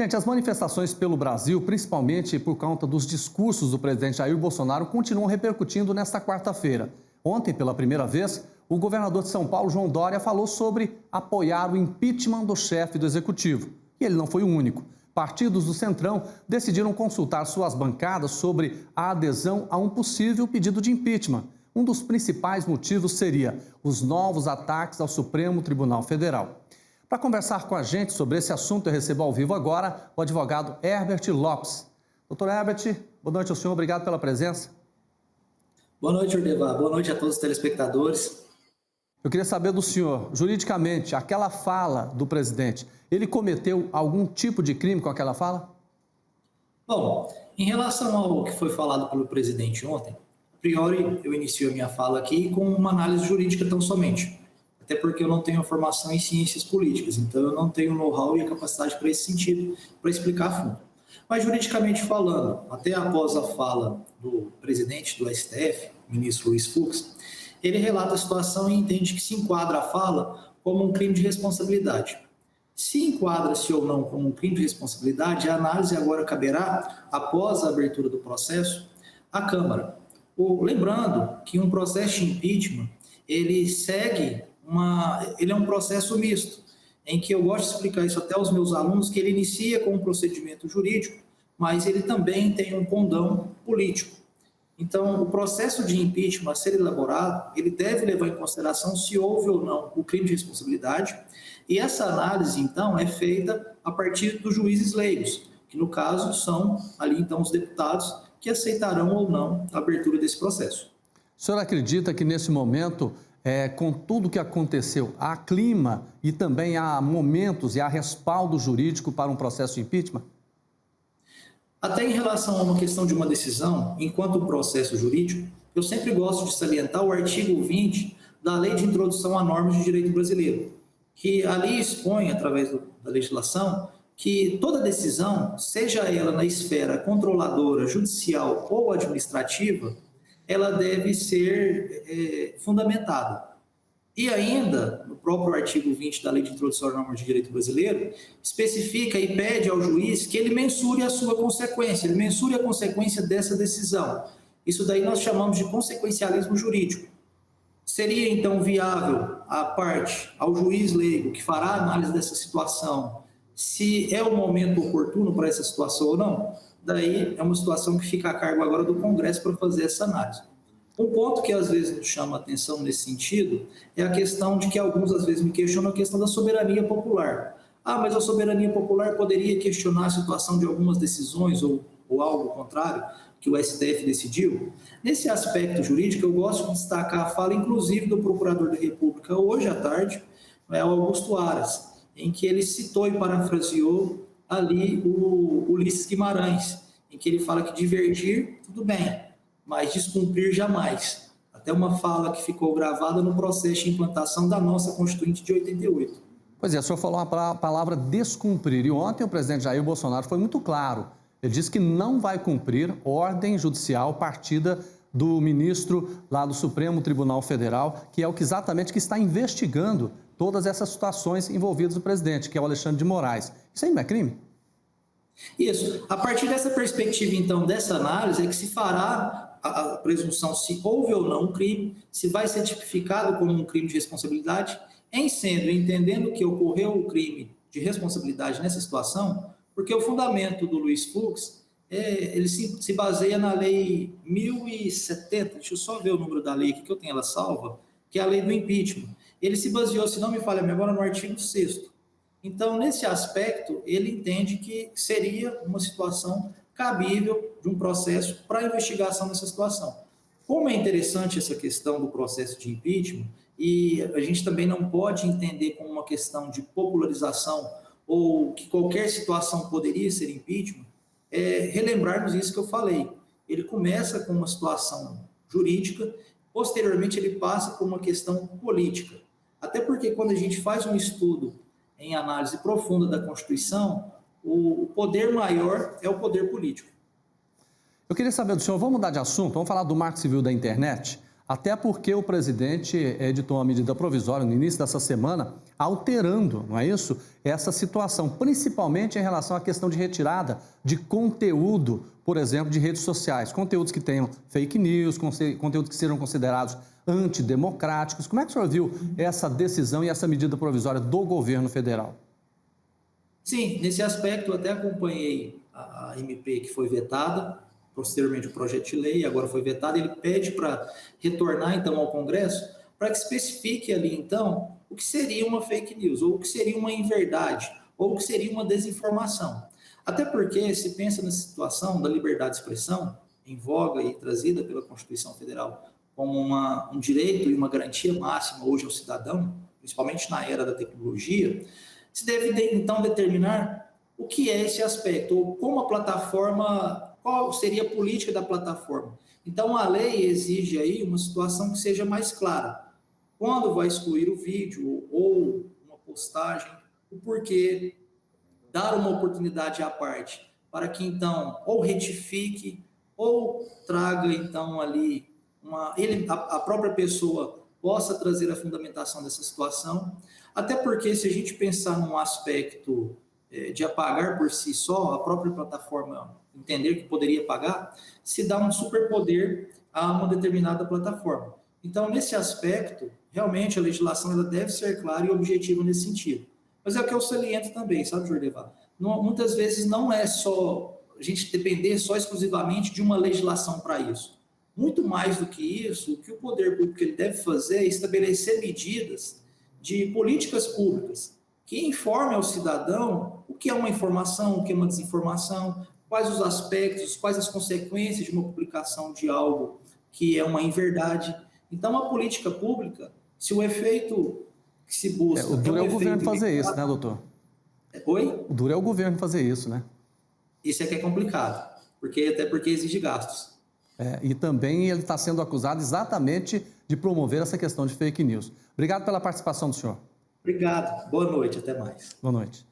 Gente, as manifestações pelo Brasil, principalmente por conta dos discursos do presidente Jair Bolsonaro, continuam repercutindo nesta quarta-feira. Ontem, pela primeira vez, o governador de São Paulo, João Dória, falou sobre apoiar o impeachment do chefe do executivo. E ele não foi o único. Partidos do Centrão decidiram consultar suas bancadas sobre a adesão a um possível pedido de impeachment. Um dos principais motivos seria os novos ataques ao Supremo Tribunal Federal. Para conversar com a gente sobre esse assunto, eu recebo ao vivo agora o advogado Herbert Lopes. Doutor Herbert, boa noite ao senhor, obrigado pela presença. Boa noite, Ordevar. Boa noite a todos os telespectadores. Eu queria saber do senhor, juridicamente, aquela fala do presidente, ele cometeu algum tipo de crime com aquela fala? Bom, em relação ao que foi falado pelo presidente ontem, a priori eu inicio a minha fala aqui com uma análise jurídica tão somente. Até porque eu não tenho formação em ciências políticas, então eu não tenho know-how e a capacidade para esse sentido, para explicar a fundo. Mas juridicamente falando, até após a fala do presidente do STF, ministro Luiz Fux, ele relata a situação e entende que se enquadra a fala como um crime de responsabilidade. Se enquadra-se ou não como um crime de responsabilidade, a análise agora caberá, após a abertura do processo, à Câmara. Lembrando que um processo de impeachment, ele é um processo misto, em que eu gosto de explicar isso até aos meus alunos, que ele inicia com um procedimento jurídico, mas ele também tem um condão político. Então, o processo de impeachment a ser elaborado, ele deve levar em consideração se houve ou não o crime de responsabilidade, e essa análise, então, é feita a partir dos juízes leigos, que no caso são ali, então, os deputados que aceitarão ou não a abertura desse processo. O senhor acredita que nesse momento, com tudo que aconteceu, há clima e também há momentos e há respaldo jurídico para um processo de impeachment? Até em relação a uma questão de uma decisão, enquanto processo jurídico, eu sempre gosto de salientar o artigo 20 da Lei de Introdução a Normas de Direito Brasileiro, que ali expõe, através da legislação, que toda decisão, seja ela na esfera controladora, judicial ou administrativa, ela deve ser fundamentada. E ainda, no próprio artigo 20 da Lei de Introdução às Normas de Direito Brasileiro, especifica e pede ao juiz que ele mensure a sua consequência, ele mensure a consequência dessa decisão. Isso daí nós chamamos de consequencialismo jurídico. Seria, então, viável à parte, ao juiz leigo que fará a análise dessa situação, se é o momento oportuno para essa situação ou não? Daí é uma situação que fica a cargo agora do Congresso para fazer essa análise. Um ponto que às vezes nos chama a atenção nesse sentido é a questão de que alguns às vezes me questionam a questão da soberania popular. Ah, mas a soberania popular poderia questionar a situação de algumas decisões ou algo contrário que o STF decidiu? Nesse aspecto jurídico, eu gosto de destacar a fala, inclusive, do Procurador da República hoje à tarde, o Augusto Aras, em que ele citou e parafraseou ali o Ulisses Guimarães, em que ele fala que divergir, tudo bem, mas descumprir jamais. Até uma fala que ficou gravada no processo de implantação da nossa Constituinte de 88. Pois é, o senhor falou a palavra descumprir, e ontem o presidente Jair Bolsonaro foi muito claro. Ele disse que não vai cumprir ordem judicial partida do ministro lá do Supremo Tribunal Federal, que é o que exatamente que está investigando todas essas situações envolvidas no presidente, que é o Alexandre de Moraes. Isso aí não é crime? Isso. A partir dessa perspectiva, então, dessa análise, é que se fará a presunção se houve ou não um crime, se vai ser tipificado como um crime de responsabilidade, entendendo que ocorreu o crime de responsabilidade nessa situação, porque o fundamento do Luiz Fux, ele se baseia na Lei 1070, deixa eu só ver o número da lei aqui, que eu tenho ela salva, que é a lei do impeachment. Ele se baseou, se não me falha a memória, no artigo 6º. Então, nesse aspecto, ele entende que seria uma situação cabível de um processo para investigação dessa situação. Como é interessante essa questão do processo de impeachment, e a gente também não pode entender como uma questão de popularização ou que qualquer situação poderia ser impeachment, relembrarmos isso que eu falei. Ele começa com uma situação jurídica, posteriormente ele passa por uma questão política. Até porque quando a gente faz um estudo em análise profunda da Constituição, o poder maior é o poder político. Eu queria saber do senhor, vamos mudar de assunto, vamos falar do Marco Civil da Internet. Até porque o presidente editou uma medida provisória no início dessa semana, alterando, não é isso? Essa situação, principalmente em relação à questão de retirada de conteúdo, por exemplo, de redes sociais. Conteúdos que tenham fake news, conteúdos que sejam considerados antidemocráticos. Como é que o senhor viu essa decisão e essa medida provisória do governo federal? Sim, nesse aspecto eu até acompanhei a MP que foi vetada, posteriormente o projeto de lei, agora foi vetado. Ele pede para retornar então ao Congresso para que especifique ali então o que seria uma fake news, ou o que seria uma inverdade, ou o que seria uma desinformação. Até porque se pensa na situação da liberdade de expressão, em voga e trazida pela Constituição Federal como um direito e uma garantia máxima hoje ao cidadão, principalmente na era da tecnologia, se deve então determinar o que é esse aspecto, ou como a plataforma, qual seria a política da plataforma. Então, a lei exige aí uma situação que seja mais clara. Quando vai excluir o vídeo ou uma postagem, o porquê, dar uma oportunidade à parte para que, então, ou retifique, ou traga, então, ali, a própria pessoa possa trazer a fundamentação dessa situação. Até porque, se a gente pensar num aspecto de apagar por si só, a própria plataforma entender que poderia pagar, se dá um superpoder a uma determinada plataforma. Então, nesse aspecto, realmente a legislação ela deve ser clara e objetiva nesse sentido. Mas é o que eu saliento também, sabe, Jordevar? Muitas vezes não é só a gente depender só exclusivamente de uma legislação para isso. Muito mais do que isso, o que o poder público ele deve fazer é estabelecer medidas de políticas públicas que informem ao cidadão o que é uma informação, o que é uma desinformação, quais os aspectos, quais as consequências de uma publicação de algo que é uma inverdade. Então, a política pública, se o efeito que se busca... O duro é o governo fazer isso, né, doutor? Oi? O duro é o governo fazer isso, né? Isso é que é complicado, até porque exige gastos. E também ele está sendo acusado exatamente de promover essa questão de fake news. Obrigado pela participação do senhor. Obrigado. Boa noite. Até mais. Boa noite.